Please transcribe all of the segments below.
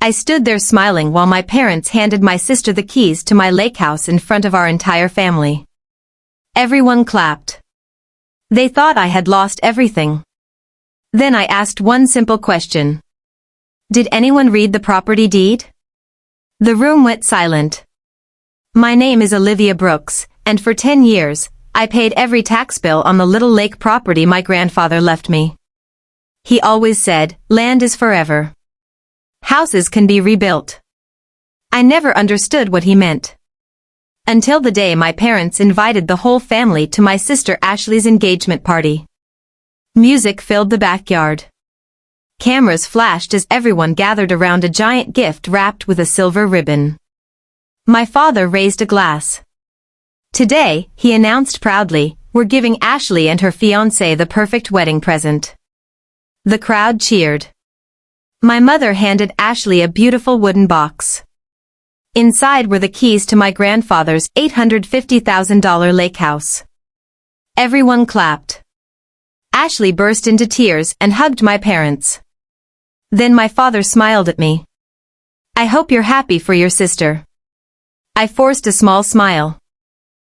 I stood there smiling while my parents handed my sister the keys to my lake house in front of our entire family. Everyone clapped. They thought I had lost everything. Then I asked one simple question. Did anyone read the property deed? The room went silent. My name is Olivia Brooks, and for 10 years, I paid every tax bill on the little lake property my grandfather left me. He always said, land is forever. Houses can be rebuilt. I never understood what he meant. Until the day my parents invited the whole family to my sister Ashley's engagement party. Music filled the backyard. Cameras flashed as everyone gathered around a giant gift wrapped with a silver ribbon. My father raised a glass. Today, he announced proudly, we're giving Ashley and her fiancé the perfect wedding present. The crowd cheered. My mother handed Ashley a beautiful wooden box. Inside were the keys to my grandfather's $850,000 lake house. Everyone clapped. Ashley burst into tears and hugged my parents. Then my father smiled at me. I hope you're happy for your sister. I forced a small smile.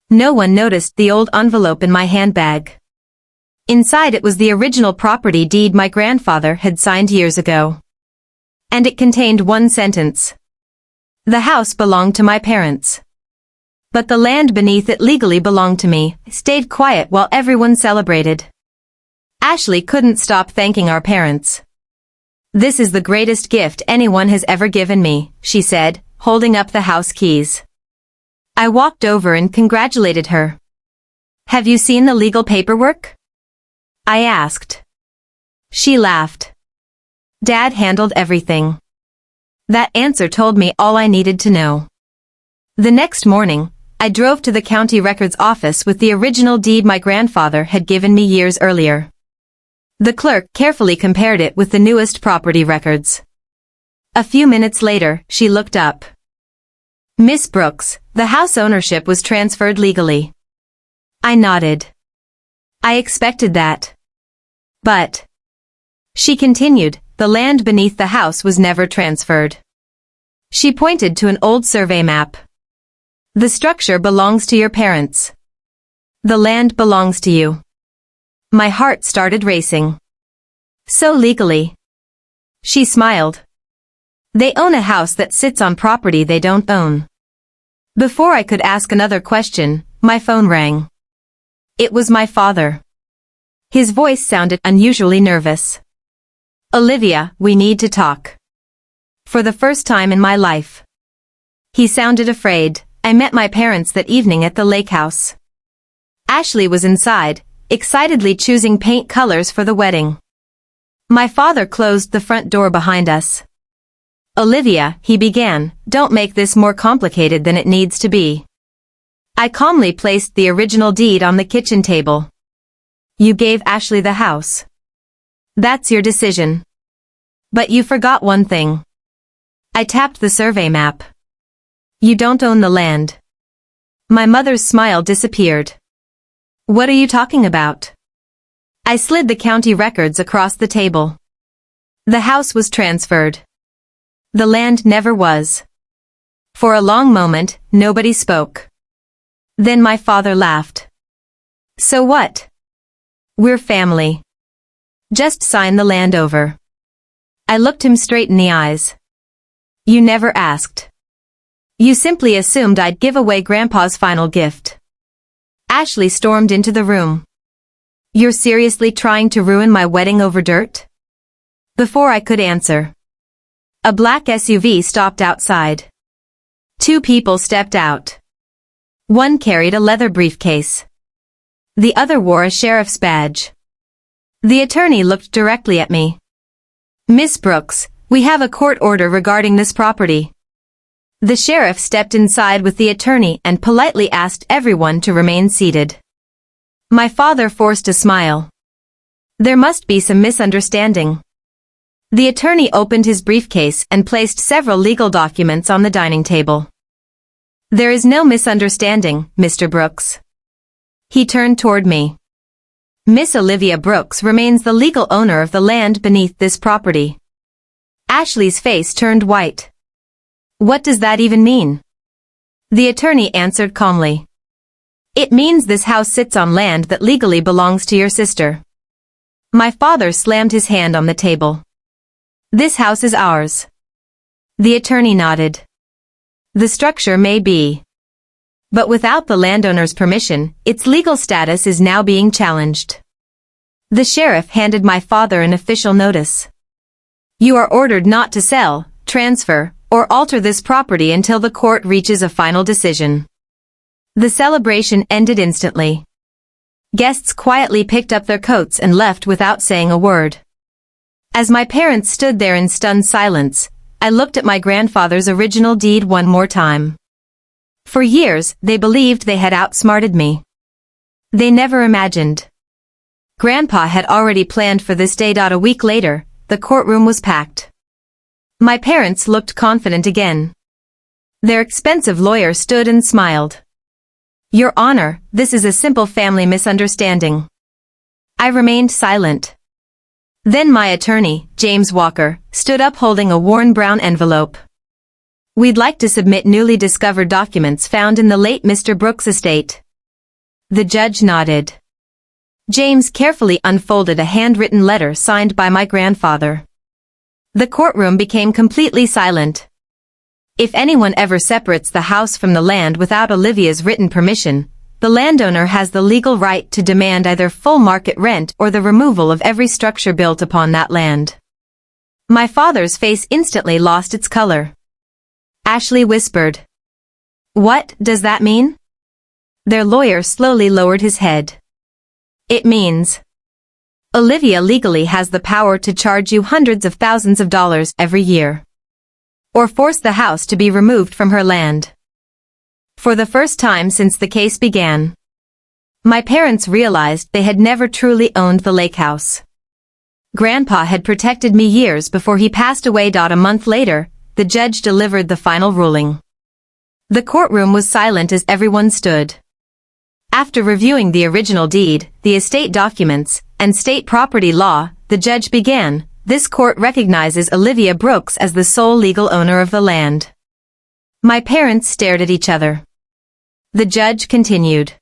No one noticed the old envelope in my handbag. Inside it was the original property deed my grandfather had signed years ago. And it contained one sentence. The house belonged to my parents. But the land beneath it legally belonged to me. I stayed quiet while everyone celebrated. Ashley couldn't stop thanking our parents. This is the greatest gift anyone has ever given me, she said, holding up the house keys. I walked over and congratulated her. Have you seen the legal paperwork? I asked. She laughed. Dad handled everything. That answer told me all I needed to know. The next morning, I drove to the county records office with the original deed my grandfather had given me years earlier. The clerk carefully compared it with the newest property records. A few minutes later, she looked up. Miss Brooks, the house ownership was transferred legally. I nodded. I expected that. But, she continued, the land beneath the house was never transferred. She pointed to an old survey map. The structure belongs to your parents. The land belongs to you. My heart started racing. So legally. She smiled. They own a house that sits on property they don't own. Before I could ask another question, my phone rang. It was my father. His voice sounded unusually nervous. Olivia, we need to talk. For the first time in my life. He sounded afraid. I met my parents that evening at the lake house. Ashley was inside, excitedly choosing paint colors for the wedding. My father closed the front door behind us. Olivia, he began, don't make this more complicated than it needs to be. I calmly placed the original deed on the kitchen table. You gave Ashley the house. That's your decision. But you forgot one thing. I tapped the survey map. You don't own the land. My mother's smile disappeared. What are you talking about? I slid the county records across the table. The house was transferred. The land never was. For a long moment, nobody spoke. Then my father laughed. So what? We're family. Just sign the land over. I looked him straight in the eyes. You never asked. You simply assumed I'd give away Grandpa's final gift. Ashley stormed into the room. You're seriously trying to ruin my wedding over dirt? Before I could answer, a black SUV stopped outside. Two people stepped out. One carried a leather briefcase. The other wore a sheriff's badge. The attorney looked directly at me. Miss Brooks, we have a court order regarding this property. The sheriff stepped inside with the attorney and politely asked everyone to remain seated. My father forced a smile. There must be some misunderstanding. The attorney opened his briefcase and placed several legal documents on the dining table. There is no misunderstanding, Mr. Brooks. He turned toward me. Miss Olivia Brooks remains the legal owner of the land beneath this property. Ashley's face turned white. What does that even mean? The attorney answered calmly. It means this house sits on land that legally belongs to your sister. My father slammed his hand on the table. This house is ours. The attorney nodded. The structure may be. But without the landowner's permission, its legal status is now being challenged. The sheriff handed my father an official notice. You are ordered not to sell, transfer, or alter this property until the court reaches a final decision. The celebration ended instantly. Guests quietly picked up their coats and left without saying a word. As my parents stood there in stunned silence, I looked at my grandfather's original deed one more time. For years, they believed they had outsmarted me. They never imagined. Grandpa had already planned for this day. A week later, the courtroom was packed. My parents looked confident again. Their expensive lawyer stood and smiled. Your Honor, this is a simple family misunderstanding. I remained silent. Then my attorney, James Walker, stood up holding a worn brown envelope. We'd like to submit newly discovered documents found in the late Mr. Brooks' estate. The judge nodded. James carefully unfolded a handwritten letter signed by my grandfather. The courtroom became completely silent. If anyone ever separates the house from the land without Olivia's written permission, the landowner has the legal right to demand either full market rent or the removal of every structure built upon that land. My father's face instantly lost its color. Ashley whispered. What does that mean? Their lawyer slowly lowered his head. It means Olivia legally has the power to charge you hundreds of thousands of dollars every year. Or force the house to be removed from her land. For the first time since the case began, my parents realized they had never truly owned the lake house. Grandpa had protected me years before he passed away. A month later, the judge delivered the final ruling. The courtroom was silent as everyone stood. After reviewing the original deed, the estate documents, and state property law, the judge began, this court recognizes Olivia Brooks as the sole legal owner of the land. My parents stared at each other. The judge continued.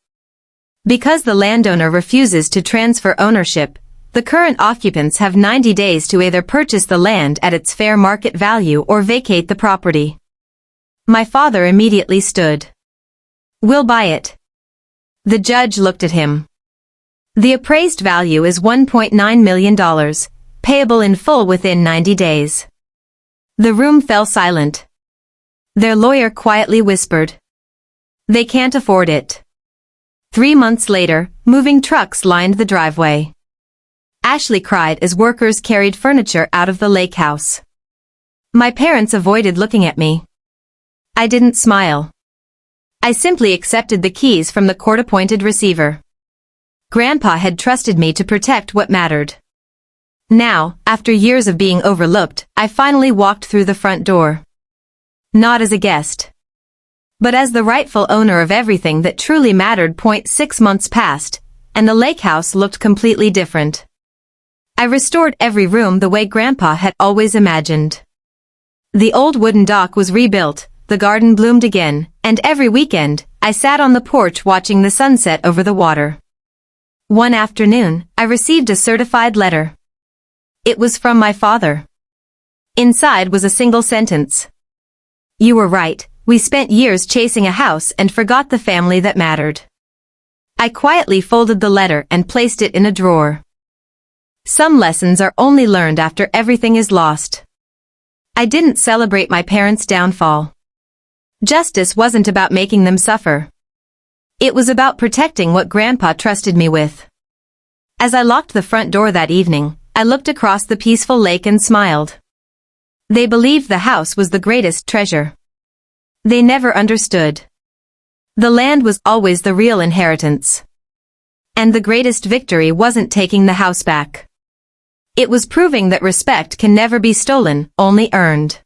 Because the landowner refuses to transfer ownership, the current occupants have 90 days to either purchase the land at its fair market value or vacate the property. My father immediately stood. We'll buy it. The judge looked at him. The appraised value is $1.9 million, payable in full within 90 days. The room fell silent. Their lawyer quietly whispered. They can't afford it. 3 months later, moving trucks lined the driveway. Ashley cried as workers carried furniture out of the lake house. My parents avoided looking at me. I didn't smile. I simply accepted the keys from the court-appointed receiver. Grandpa had trusted me to protect what mattered. Now, after years of being overlooked, I finally walked through the front door. Not as a guest, but as the rightful owner of everything that truly mattered. 6 months passed, and the lake house looked completely different. I restored every room the way Grandpa had always imagined. The old wooden dock was rebuilt, the garden bloomed again, and every weekend, I sat on the porch watching the sunset over the water. One afternoon, I received a certified letter. It was from my father. Inside was a single sentence. You were right, we spent years chasing a house and forgot the family that mattered. I quietly folded the letter and placed it in a drawer. Some lessons are only learned after everything is lost. I didn't celebrate my parents' downfall. Justice wasn't about making them suffer. It was about protecting what Grandpa trusted me with. As I locked the front door that evening, I looked across the peaceful lake and smiled. They believed the house was the greatest treasure. They never understood. The land was always the real inheritance. And the greatest victory wasn't taking the house back. It was proving that respect can never be stolen, only earned.